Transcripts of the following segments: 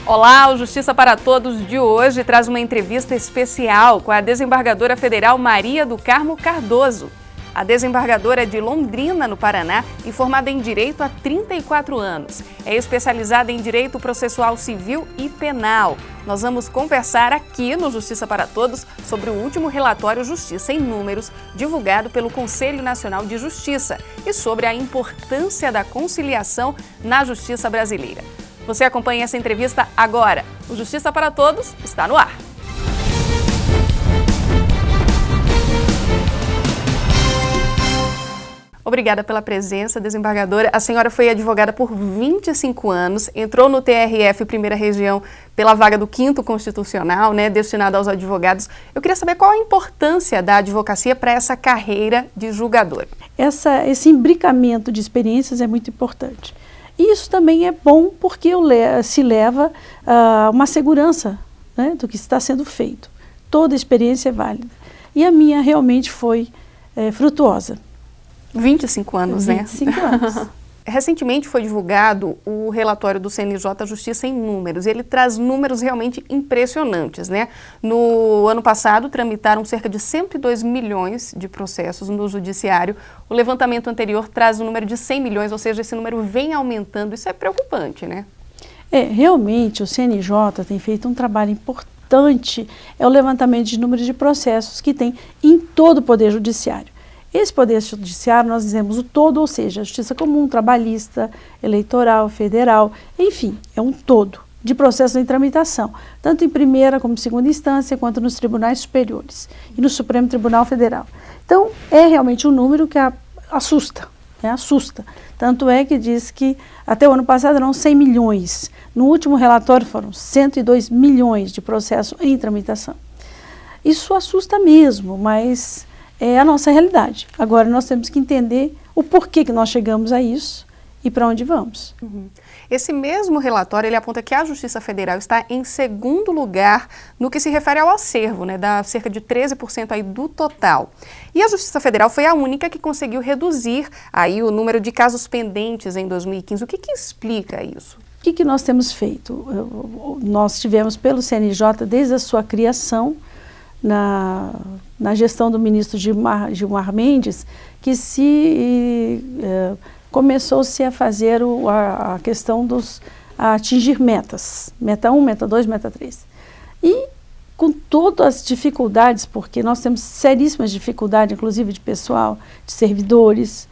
Olá, o Justiça para Todos de hoje traz uma entrevista especial com a desembargadora federal Maria do Carmo Cardoso. A desembargadora é de Londrina, no Paraná, e formada em Direito há 34 anos. É especializada em Direito Processual Civil e Penal. Nós vamos conversar aqui no Justiça para Todos sobre o último relatório Justiça em Números, divulgado pelo Conselho Nacional de Justiça, e sobre a importância da conciliação na justiça brasileira. Você acompanha essa entrevista agora. O Justiça para Todos está no ar. Obrigada pela presença, desembargadora. A senhora foi advogada por 25 anos, entrou no TRF Primeira Região pela vaga do 5º Constitucional, destinado aos advogados. Eu queria saber qual a importância da advocacia para essa carreira de julgador. Esse imbricamento de experiências é muito importante. E isso também é bom porque se leva a uma segurança, do que está sendo feito. Toda experiência é válida. E a minha realmente foi frutuosa. 25 anos, 25 anos. Recentemente foi divulgado o relatório do CNJ Justiça em Números. Ele traz números realmente impressionantes, No ano passado, tramitaram cerca de 102 milhões de processos no judiciário. O levantamento anterior traz o número de 100 milhões, ou seja, esse número vem aumentando. Isso é preocupante, Realmente, o CNJ tem feito um trabalho importante. É o levantamento de números de processos que tem em todo o Poder Judiciário. Esse Poder Judiciário, nós dizemos o todo, ou seja, a justiça comum, trabalhista, eleitoral, federal, enfim, é um todo de processos em tramitação, tanto em primeira como segunda instância, quanto nos tribunais superiores e no Supremo Tribunal Federal. Então, é realmente um número que assusta, assusta. Tanto é que diz que até o ano passado eram 100 milhões. No último relatório foram 102 milhões de processos em tramitação. Isso assusta mesmo, mas é a nossa realidade. Agora nós temos que entender o porquê que nós chegamos a isso e para onde vamos. Esse mesmo relatório, ele aponta que a Justiça Federal está em segundo lugar no que se refere ao acervo, dá cerca de 13% aí do total. E a Justiça Federal foi a única que conseguiu reduzir aí o número de casos pendentes em 2015. O que explica isso? O que nós temos feito? Nós tivemos pelo CNJ, desde a sua criação, na gestão do ministro Gilmar Mendes, que começou-se a fazer a questão a atingir metas, meta 1, meta 2, meta 3. E com todas as dificuldades, porque nós temos seríssimas dificuldades, inclusive de pessoal, de servidores.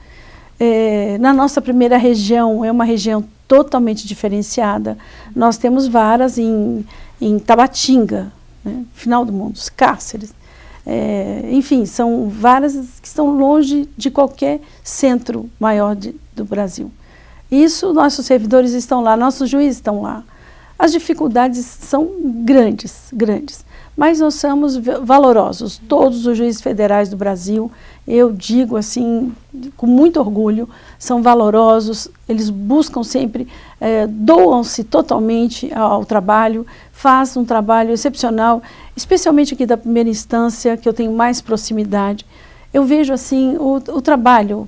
Na nossa primeira região, é uma região totalmente diferenciada. Nós temos varas em Tabatinga, final do mundo, os cárceres. Enfim, são varas que estão longe de qualquer centro maior do Brasil. Isso, nossos servidores estão lá, nossos juízes estão lá. As dificuldades são grandes, mas nós somos valorosos. Todos os juízes federais do Brasil, eu digo assim, com muito orgulho, são valorosos, eles buscam sempre, doam-se totalmente ao trabalho, fazem um trabalho excepcional, especialmente aqui da primeira instância, que eu tenho mais proximidade. Eu vejo assim o trabalho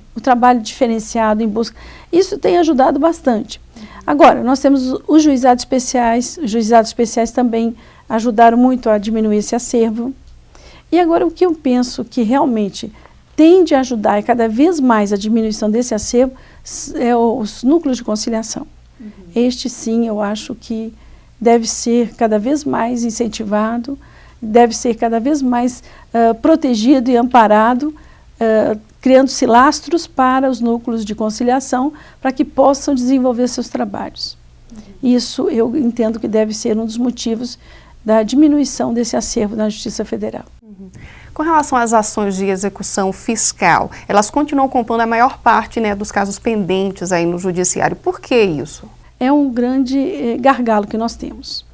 diferenciado em busca. Isso tem ajudado bastante. Agora, nós temos os juizados especiais também ajudaram muito a diminuir esse acervo. E agora o que eu penso que realmente tende a ajudar cada vez mais a diminuição desse acervo é os núcleos de conciliação. Este sim, eu acho que deve ser cada vez mais incentivado, deve ser cada vez mais protegido e amparado, criando-se lastros para os núcleos de conciliação para que possam desenvolver seus trabalhos. Isso eu entendo que deve ser um dos motivos da diminuição desse acervo na Justiça Federal. Com relação às ações de execução fiscal, elas continuam compondo a maior parte dos casos pendentes aí no Judiciário. Por que isso? É um grande gargalo que nós temos.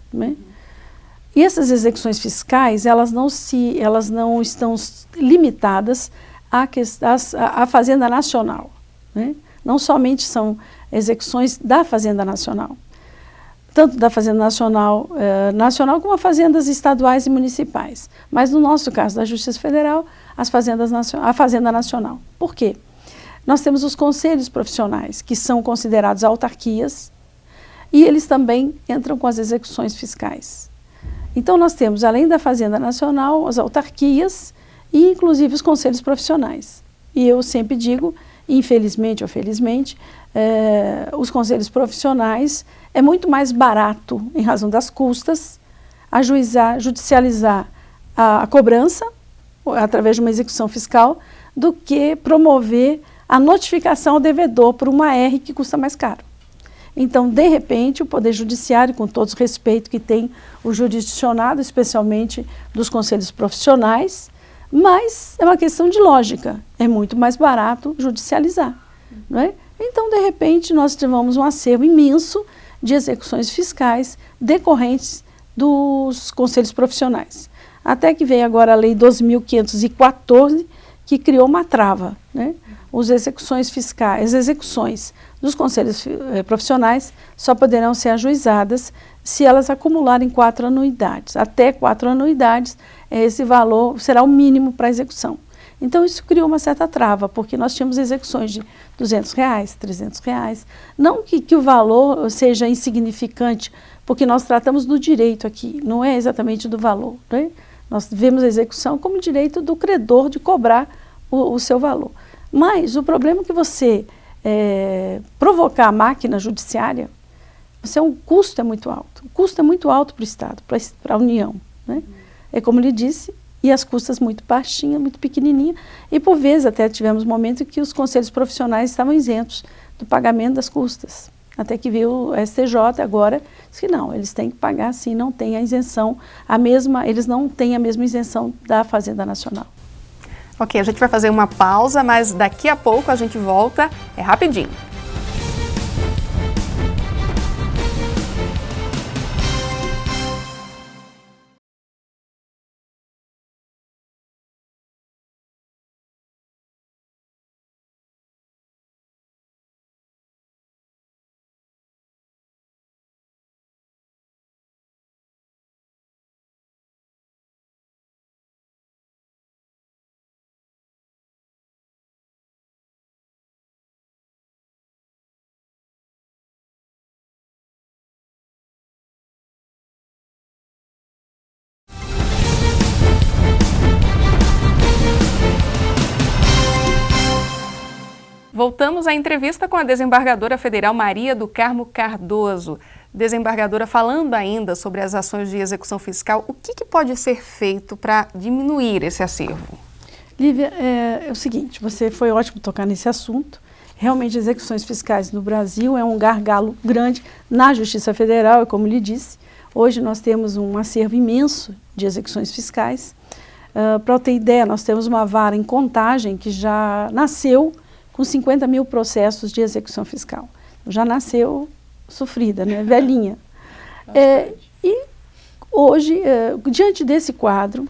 E essas execuções fiscais, elas não estão limitadas à Fazenda Nacional. Não somente são execuções da Fazenda Nacional, tanto da Fazenda Nacional, como as fazendas estaduais e municipais. Mas no nosso caso, da Justiça Federal, a Fazenda Nacional. Por quê? Nós temos os conselhos profissionais, que são considerados autarquias, e eles também entram com as execuções fiscais. Então nós temos, além da Fazenda Nacional, as autarquias e inclusive os conselhos profissionais. E eu sempre digo, infelizmente ou felizmente, os conselhos profissionais é muito mais barato, em razão das custas, ajuizar, judicializar a cobrança, através de uma execução fiscal, do que promover a notificação ao devedor por uma R que custa mais caro. Então, de repente, o Poder Judiciário, com todo o respeito que tem o jurisdicionado, especialmente dos conselhos profissionais, mas é uma questão de lógica, é muito mais barato judicializar, não é? Então, de repente, nós tivemos um acervo imenso de execuções fiscais decorrentes dos conselhos profissionais. Até que veio agora a Lei 12.514, que criou uma trava, né? As execuções fiscais, as execuções dos conselhos profissionais só poderão ser ajuizadas se elas acumularem 4 anuidades. Até 4 anuidades, esse valor será o mínimo para a execução. Então, isso criou uma certa trava, porque nós tínhamos execuções de R$200, R$300. Não que o valor seja insignificante, porque nós tratamos do direito aqui, não é exatamente do valor, né? Nós vemos a execução como direito do credor de cobrar o seu valor. Mas o problema é que você provocar a máquina judiciária, o custo é muito alto. O custo é muito alto para o Estado, para a União, né? É como lhe disse, e as custas muito baixinhas, muito pequenininhas, e por vezes até tivemos momentos em que os conselhos profissionais estavam isentos do pagamento das custas. Até que veio o STJ agora, disse que não, eles têm que pagar sim, não tem a isenção, eles não têm a mesma isenção da Fazenda Nacional. Ok, a gente vai fazer uma pausa, mas daqui a pouco a gente volta, é rapidinho. Voltamos à entrevista com a desembargadora federal Maria do Carmo Cardoso. Desembargadora, falando ainda sobre as ações de execução fiscal, o que pode ser feito para diminuir esse acervo? Lívia, é o seguinte, você foi ótimo tocar nesse assunto. Realmente, execuções fiscais no Brasil é um gargalo grande na Justiça Federal, e como lhe disse, hoje nós temos um acervo imenso de execuções fiscais. Para eu ter ideia, nós temos uma vara em Contagem que já nasceu com 50 mil processos de execução fiscal. Já nasceu sofrida, né? Velhinha. E hoje, diante desse quadro,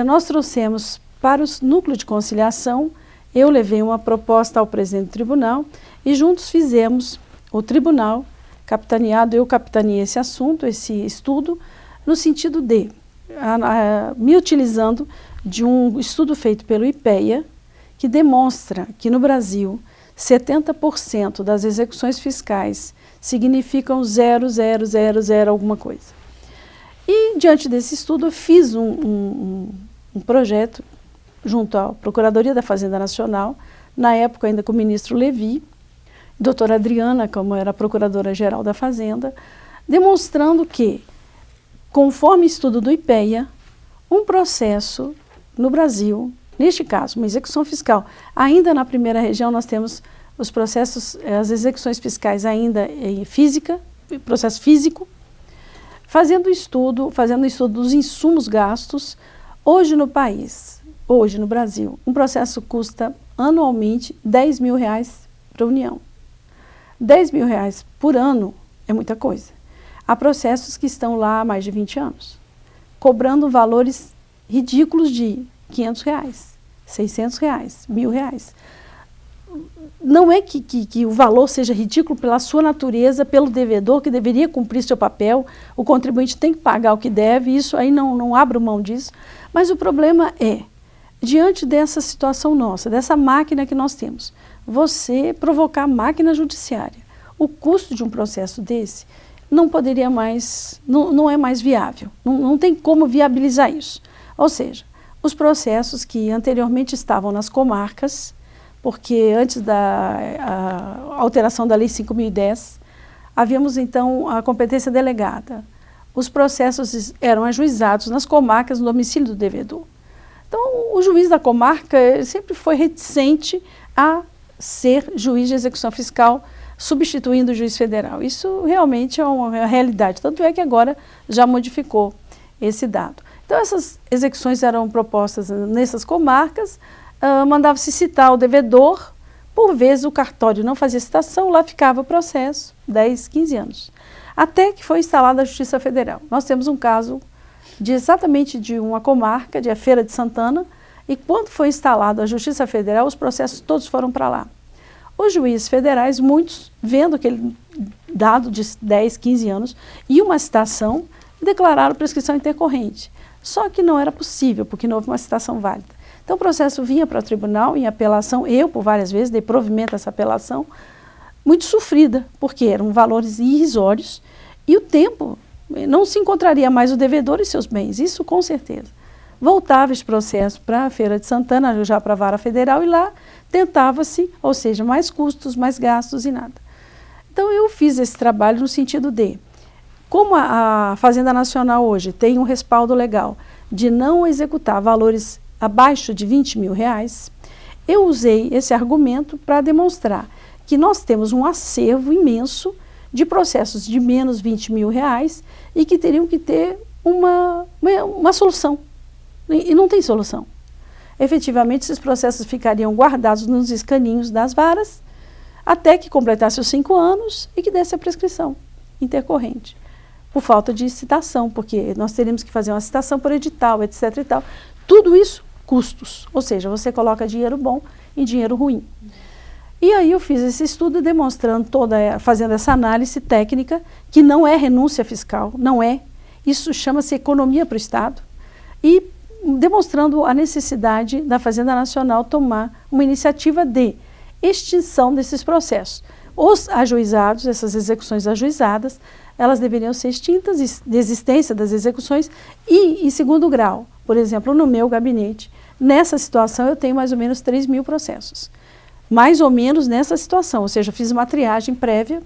nós trouxemos para os núcleos de conciliação, eu levei uma proposta ao presidente do tribunal e juntos fizemos o tribunal, eu capitaneei esse assunto, esse estudo, no sentido de, me utilizando de um estudo feito pelo IPEA, que demonstra que no Brasil 70% das execuções fiscais significam 0,000 alguma coisa. E diante desse estudo eu fiz um projeto junto à Procuradoria da Fazenda Nacional, na época ainda com o ministro Levi, doutora Adriana, como era a Procuradora-Geral da Fazenda, demonstrando que, conforme estudo do IPEA, um processo no Brasil, neste caso, uma execução fiscal, ainda na primeira região nós temos os processos, as execuções fiscais ainda em física, processo físico, fazendo estudo dos insumos gastos. Hoje no país, hoje no Brasil, um processo custa anualmente R$10 mil para a União. R$10 mil por ano é muita coisa. Há processos que estão lá há mais de 20 anos, cobrando valores ridículos de R$500, R$600, R$1.000. Não é que o valor seja ridículo pela sua natureza, pelo devedor que deveria cumprir seu papel, o contribuinte tem que pagar o que deve, isso aí não abro mão disso, mas o problema é, diante dessa situação nossa, dessa máquina que nós temos, você provocar a máquina judiciária, o custo de um processo desse não poderia mais, não é mais viável, não tem como viabilizar isso. Ou seja, os processos que anteriormente estavam nas comarcas, porque antes da alteração da Lei 5.010, havíamos então a competência delegada. Os processos eram ajuizados nas comarcas, no domicílio do devedor. Então, o juiz da comarca sempre foi reticente a ser juiz de execução fiscal, substituindo o juiz federal. Isso realmente é uma realidade, tanto é que agora já modificou esse dado. Então, essas execuções eram propostas nessas comarcas, mandava-se citar o devedor, por vezes o cartório não fazia citação, lá ficava o processo, 10, 15 anos. Até que foi instalada a Justiça Federal. Nós temos um caso exatamente de uma comarca, de Feira de Santana, e quando foi instalada a Justiça Federal, os processos todos foram para lá. Os juízes federais, muitos, vendo aquele dado de 10, 15 anos e uma citação, declararam prescrição intercorrente. Só que não era possível, porque não houve uma citação válida. Então o processo vinha para o tribunal em apelação, eu por várias vezes dei provimento a essa apelação, muito sofrida, porque eram valores irrisórios e o tempo, não se encontraria mais o devedor e seus bens, isso com certeza. Voltava esse processo para a Feira de Santana, já para a Vara Federal, e lá tentava-se, ou seja, mais custos, mais gastos e nada. Então eu fiz esse trabalho no sentido de, como a Fazenda Nacional hoje tem um respaldo legal de não executar valores abaixo de R$20.000, eu usei esse argumento para demonstrar que nós temos um acervo imenso de processos de menos R$20.000 e que teriam que ter uma solução. E não tem solução. Efetivamente, esses processos ficariam guardados nos escaninhos das varas até que completasse os 5 anos e que desse a prescrição intercorrente, por falta de citação, porque nós teríamos que fazer uma citação por edital, etc. e tal. Tudo isso, custos, ou seja, você coloca dinheiro bom em dinheiro ruim. E aí eu fiz esse estudo demonstrando fazendo essa análise técnica, que não é renúncia fiscal, não é. Isso chama-se economia para o Estado. E demonstrando a necessidade da Fazenda Nacional tomar uma iniciativa de extinção desses processos. Os ajuizados, essas execuções ajuizadas, elas deveriam ser extintas, desistência das execuções e, em segundo grau, por exemplo, no meu gabinete, nessa situação eu tenho mais ou menos 3.000 processos. Mais ou menos nessa situação, ou seja, fiz uma triagem prévia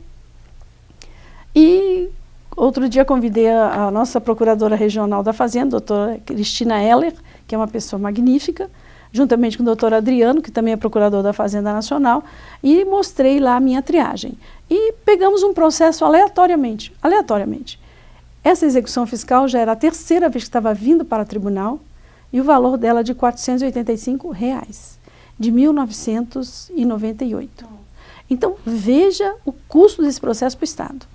e outro dia convidei a nossa procuradora regional da Fazenda, a doutora Cristina Heller, que é uma pessoa magnífica, juntamente com o doutor Adriano, que também é procurador da Fazenda Nacional, e mostrei lá a minha triagem. E pegamos um processo aleatoriamente. Essa execução fiscal já era a terceira vez que estava vindo para o tribunal, e o valor dela de R$485, de 1998. Então, veja o custo desse processo para o Estado.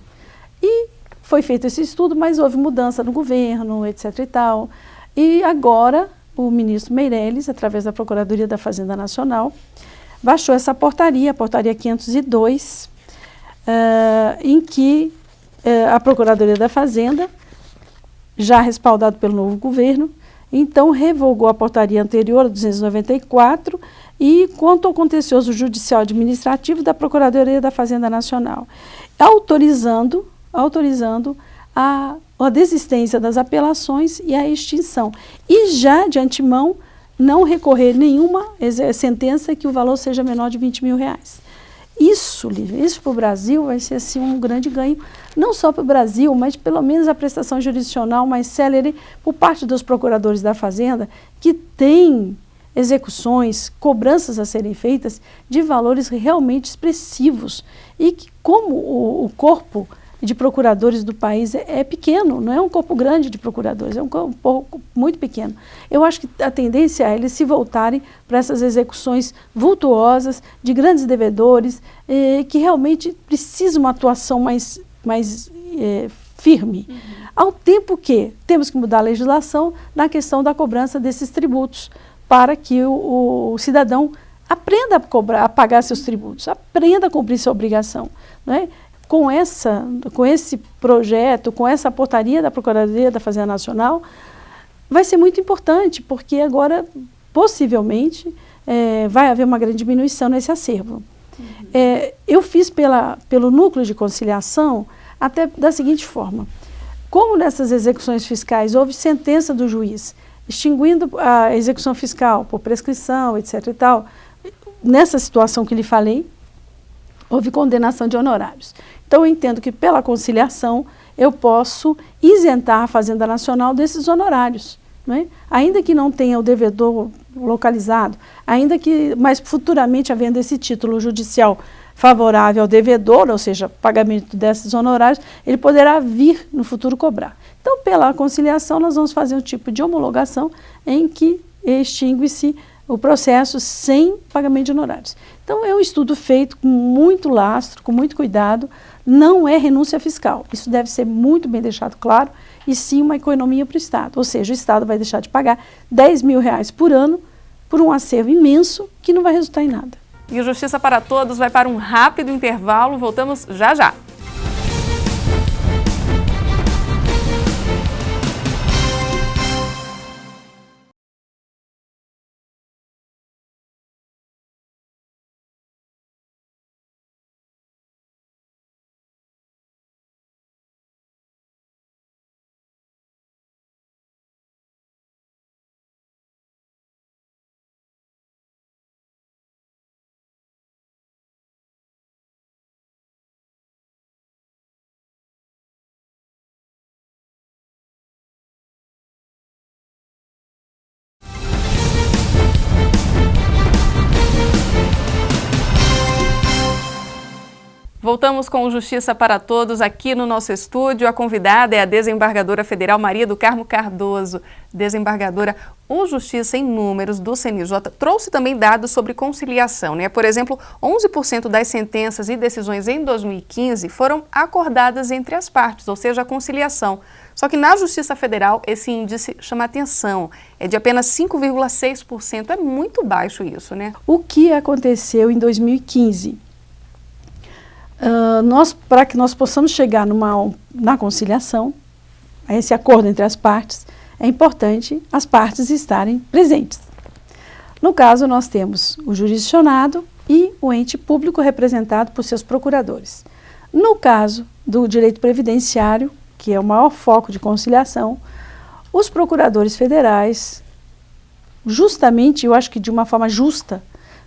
E foi feito esse estudo, mas houve mudança no governo, etc. e tal. E agora, o ministro Meirelles, através da Procuradoria da Fazenda Nacional, baixou essa portaria, a portaria 502, em que a Procuradoria da Fazenda, já respaldado pelo novo governo, então revogou a portaria anterior, 294, e quanto ao contencioso judicial administrativo da Procuradoria da Fazenda Nacional, autorizando a desistência das apelações e a extinção. E já de antemão, não recorrer nenhuma sentença que o valor seja menor de R$20.000. Isso para o Brasil vai ser assim, um grande ganho, não só para o Brasil, mas pelo menos a prestação jurisdicional mais célere por parte dos procuradores da Fazenda, que têm execuções, cobranças a serem feitas de valores realmente expressivos e que, como o corpo de procuradores do país é pequeno, não é um corpo grande de procuradores, é um corpo muito pequeno. Eu acho que a tendência é eles se voltarem para essas execuções vultuosas de grandes devedores que realmente precisam uma atuação mais firme. Ao tempo que temos que mudar a legislação na questão da cobrança desses tributos, para que o cidadão aprenda a pagar seus tributos, aprenda a cumprir sua obrigação, não é? Com esse projeto, com essa portaria da Procuradoria da Fazenda Nacional, vai ser muito importante, porque agora, possivelmente, vai haver uma grande diminuição nesse acervo. eu fiz pelo núcleo de conciliação até da seguinte forma. Como nessas execuções fiscais houve sentença do juiz extinguindo a execução fiscal por prescrição, etc. e tal, nessa situação que lhe falei, houve condenação de honorários. Então, eu entendo que pela conciliação eu posso isentar a Fazenda Nacional desses honorários, não é? Ainda que não tenha o devedor localizado, ainda que, mas futuramente havendo esse título judicial favorável ao devedor, ou seja, pagamento desses honorários, ele poderá vir no futuro cobrar. Então, pela conciliação, nós vamos fazer um tipo de homologação em que extingue-se o processo sem pagamento de honorários. Então, é um estudo feito com muito lastro, com muito cuidado, não é renúncia fiscal. Isso deve ser muito bem deixado claro, e sim uma economia para o Estado. Ou seja, o Estado vai deixar de pagar R$10.000 por ano por um acervo imenso que não vai resultar em nada. E o Justiça para Todos vai para um rápido intervalo, voltamos já já. Voltamos com o Justiça para Todos aqui no nosso estúdio. A convidada é a desembargadora federal Maria do Carmo Cardoso. Desembargadora, o Justiça em Números do CNJ trouxe também dados sobre conciliação, né? Por exemplo, 11% das sentenças e decisões em 2015 foram acordadas entre as partes, ou seja, a conciliação. Só que na Justiça Federal esse índice chama atenção, é de apenas 5,6%, é muito baixo isso, né? O que aconteceu em 2015? Para que nós possamos chegar na conciliação, a esse acordo entre as partes, é importante as partes estarem presentes. No caso, nós temos o jurisdicionado e o ente público representado por seus procuradores. No caso do direito previdenciário, que é o maior foco de conciliação, os procuradores federais, justamente, eu acho que de uma forma justa,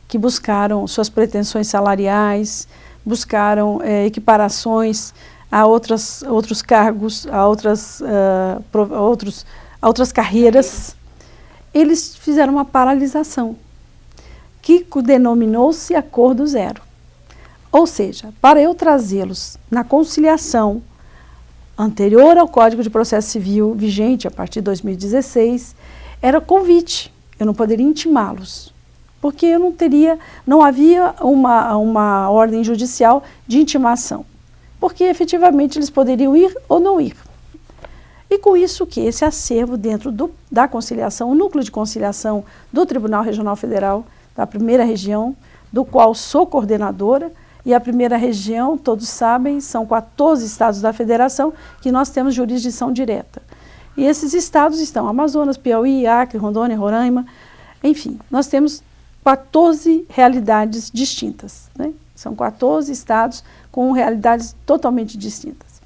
que buscaram suas pretensões salariais, buscaram equiparações a outros cargos, a outras carreiras, eles fizeram uma paralisação, que denominou-se Acordo Zero. Ou seja, para eu trazê-los na conciliação anterior ao Código de Processo Civil, vigente a partir de 2016, era convite, eu não poderia intimá-los. Porque não havia uma ordem judicial de intimação, porque efetivamente eles poderiam ir ou não ir. E com isso que esse acervo dentro da conciliação, o núcleo de conciliação do Tribunal Regional Federal, da primeira região, do qual sou coordenadora, e a primeira região, todos sabem, são 14 estados da federação que nós temos jurisdição direta. E esses estados estão Amazonas, Piauí, Acre, Rondônia, Roraima, enfim, nós temos 14 realidades distintas, né? São 14 estados com realidades totalmente distintas.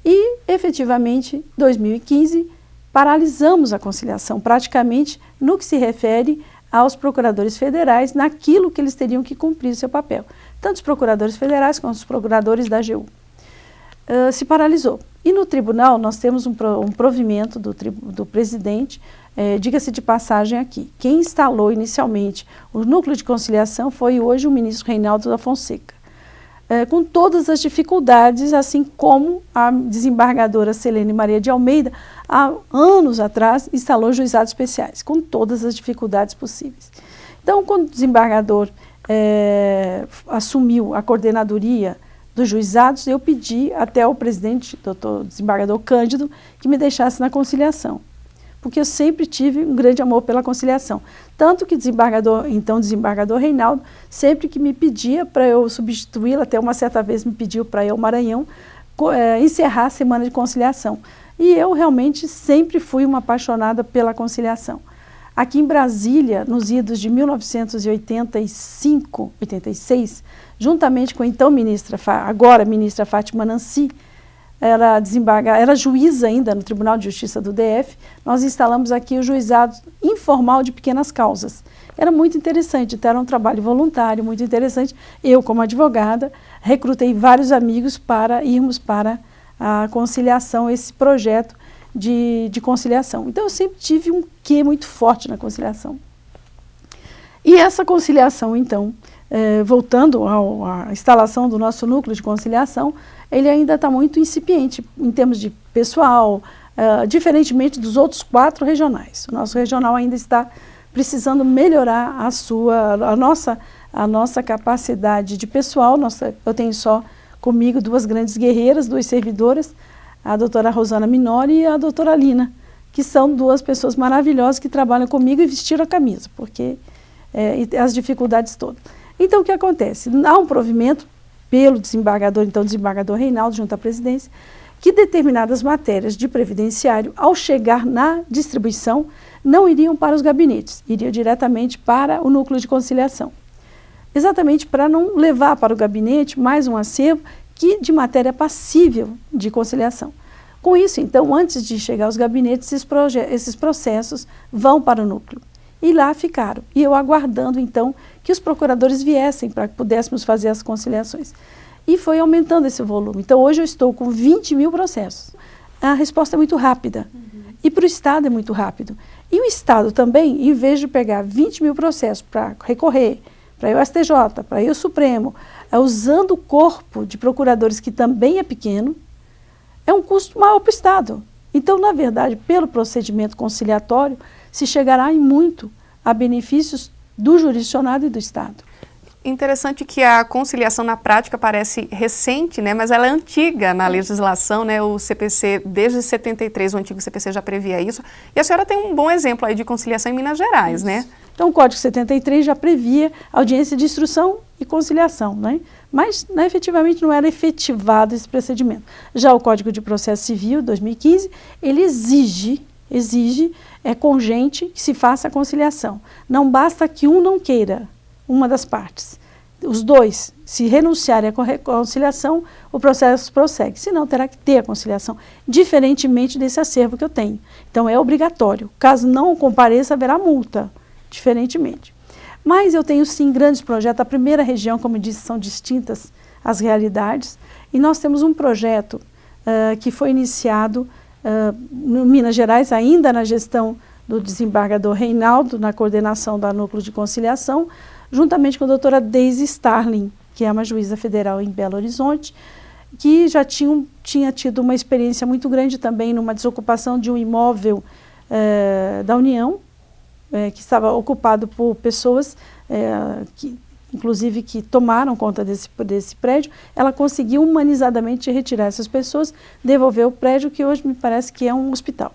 E, efetivamente, em 2015, paralisamos a conciliação, praticamente no que se refere aos procuradores federais, naquilo que eles teriam que cumprir o seu papel. Tanto os procuradores federais quanto os procuradores da AGU. Se paralisou. E no tribunal nós temos um provimento do presidente, diga-se de passagem aqui, quem instalou inicialmente o núcleo de conciliação foi hoje o ministro Reinaldo da Fonseca, com todas as dificuldades, assim como a desembargadora Selene Maria de Almeida, há anos atrás, instalou juizados especiais, com todas as dificuldades possíveis. Então, quando o desembargador assumiu a coordenadoria dos juizados, eu pedi até ao presidente, doutor desembargador Cândido, que me deixasse na conciliação, porque eu sempre tive um grande amor pela conciliação. Tanto que então desembargador Reinaldo, sempre que me pedia para eu substituí-lo, até uma certa vez me pediu para ir ao Maranhão, encerrar a semana de conciliação. E eu realmente sempre fui uma apaixonada pela conciliação. Aqui em Brasília, nos idos de 1985, 86, juntamente com a então agora ministra Fátima Nancy, era juíza ainda no Tribunal de Justiça do DF, nós instalamos aqui o juizado informal de pequenas causas. Era muito interessante, então era um trabalho voluntário, muito interessante. Eu, como advogada, recrutei vários amigos para irmos para a conciliação, esse projeto de conciliação. Então eu sempre tive um quê muito forte na conciliação. E essa conciliação, então, voltando à instalação do nosso núcleo de conciliação, ele ainda está muito incipiente em termos de pessoal, diferentemente dos outros 4 regionais. O nosso regional ainda está precisando melhorar a nossa capacidade de pessoal. Eu tenho só comigo 2 grandes guerreiras, 2 servidoras, a doutora Rosana Minori e a doutora Lina, que são 2 pessoas maravilhosas que trabalham comigo e vestiram a camisa, porque as dificuldades todas. Então, o que acontece? Há um provimento pelo desembargador, então desembargador Reinaldo, junto à presidência, que determinadas matérias de previdenciário, ao chegar na distribuição, não iriam para os gabinetes, iriam diretamente para o núcleo de conciliação. Exatamente para não levar para o gabinete mais um acervo de matéria passível de conciliação. Com isso, então, antes de chegar aos gabinetes, esses processos vão para o núcleo. E lá ficaram. E eu aguardando, então, que os procuradores viessem para que pudéssemos fazer as conciliações. E foi aumentando esse volume. Então, hoje eu estou com 20 mil processos. A resposta é muito rápida. E para o Estado é muito rápido. E o Estado também, em vez de pegar 20 mil processos para recorrer, para ir ao STJ, para ir ao Supremo, usando o corpo de procuradores, que também é pequeno, é um custo maior para o Estado. Então, na verdade, pelo procedimento conciliatório, se chegará em muito a benefícios do jurisdicionado e do Estado. Interessante que a conciliação na prática parece recente, né, mas ela é antiga na legislação, né, o CPC, desde 73, o antigo CPC já previa isso, e a senhora tem um bom exemplo aí de conciliação em Minas Gerais, isso, né? Então, o Código 73 já previa audiência de instrução e conciliação, né? Mas, né, efetivamente, não era efetivado esse procedimento. Já o Código de Processo Civil, 2015, ele exige congente que se faça a conciliação. Não basta que um não queira, uma das partes. Os 2, se renunciarem à conciliação, o processo prossegue. Senão, terá que ter a conciliação, diferentemente desse acervo que eu tenho. Então, é obrigatório. Caso não compareça, haverá multa, diferentemente. Mas eu tenho, sim, grandes projetos. A primeira região, como eu disse, são distintas as realidades. E nós temos um projeto que foi iniciado no Minas Gerais, ainda na gestão do desembargador Reinaldo, na coordenação da Núcleo de Conciliação, juntamente com a doutora Deise Starling, que é uma juíza federal em Belo Horizonte, que já tinha tido uma experiência muito grande também numa desocupação de um imóvel da União, que estava ocupado por pessoas inclusive que tomaram conta desse prédio. Ela conseguiu humanizadamente retirar essas pessoas, devolver o prédio, que hoje me parece que é um hospital.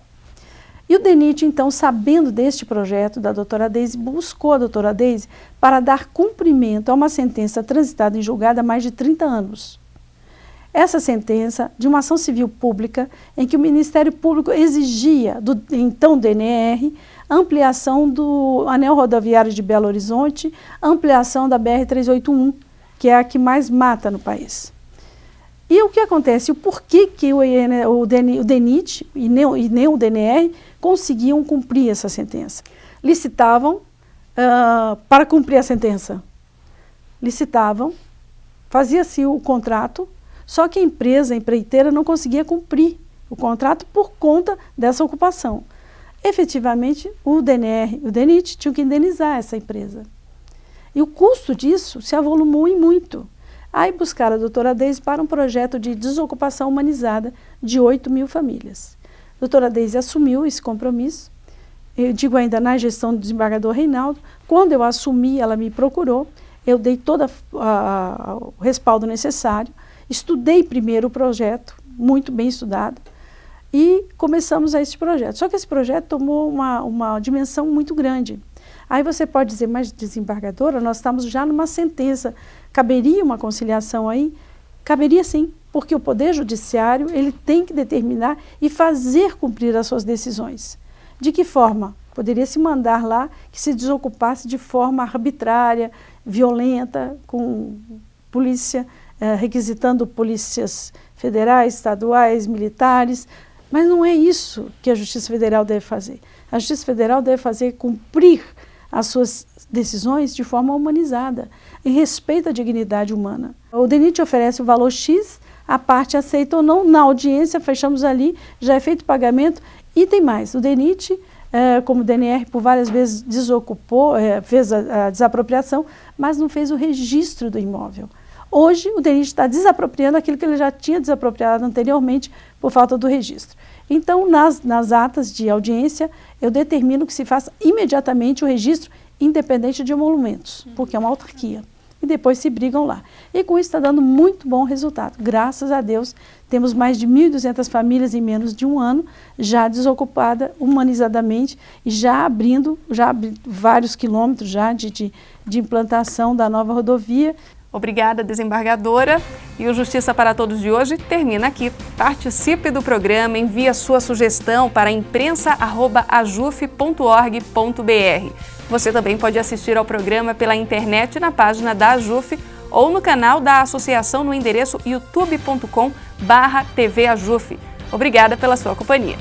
E o DENIT, então, sabendo deste projeto da doutora Deise, buscou a doutora Deise para dar cumprimento a uma sentença transitada em julgado há mais de 30 anos. Essa sentença de uma ação civil pública em que o Ministério Público exigia, do então DNR, ampliação do anel rodoviário de Belo Horizonte, ampliação da BR-381, que é a que mais mata no país. E o que acontece? O porquê que o DENIT e nem o DNR conseguiam cumprir essa sentença? Licitavam para cumprir a sentença. Licitavam, fazia-se o contrato, só que a empreiteira, não conseguia cumprir o contrato por conta dessa ocupação. Efetivamente, o DNR e o DENIT tinham que indenizar essa empresa. E o custo disso se avolumou em muito. Aí buscaram a doutora Deise para um projeto de desocupação humanizada de 8 mil famílias. A doutora Deise assumiu esse compromisso, eu digo ainda na gestão do desembargador Reinaldo. Quando eu assumi, ela me procurou, eu dei todo o respaldo necessário, estudei primeiro o projeto, muito bem estudado, e começamos a esse projeto. Só que esse projeto tomou uma dimensão muito grande. Aí você pode dizer, mas desembargadora, nós estamos já numa sentença, caberia uma conciliação aí? Caberia sim, porque o Poder Judiciário ele tem que determinar e fazer cumprir as suas decisões. De que forma? Poderia se mandar lá que se desocupasse de forma arbitrária, violenta, com polícia, requisitando polícias federais, estaduais, militares, mas não é isso que a Justiça Federal deve fazer. A Justiça Federal deve cumprir as suas decisões de forma humanizada, em respeito à dignidade humana. O DENIT oferece o valor X, a parte aceita ou não, na audiência fechamos ali, já é feito o pagamento e tem mais. O DENIT, como o DNR por várias vezes desocupou, fez a desapropriação, mas não fez o registro do imóvel. Hoje o DENIT está desapropriando aquilo que ele já tinha desapropriado anteriormente por falta do registro. Então, nas atas de audiência, eu determino que se faça imediatamente o registro independente de emolumentos, porque é uma autarquia. E depois se brigam lá. E com isso está dando muito bom resultado. Graças a Deus, temos mais de 1.200 famílias em menos de um ano, já desocupada humanizadamente e já abrindo vários quilômetros já de implantação da nova rodovia. Obrigada, desembargadora. E o Justiça para Todos de hoje termina aqui. Participe do programa, envie a sua sugestão para imprensa@ajuf.org.br. Você também pode assistir ao programa pela internet na página da AJUF ou no canal da associação no endereço youtube.com/tvajuf. Obrigada pela sua companhia.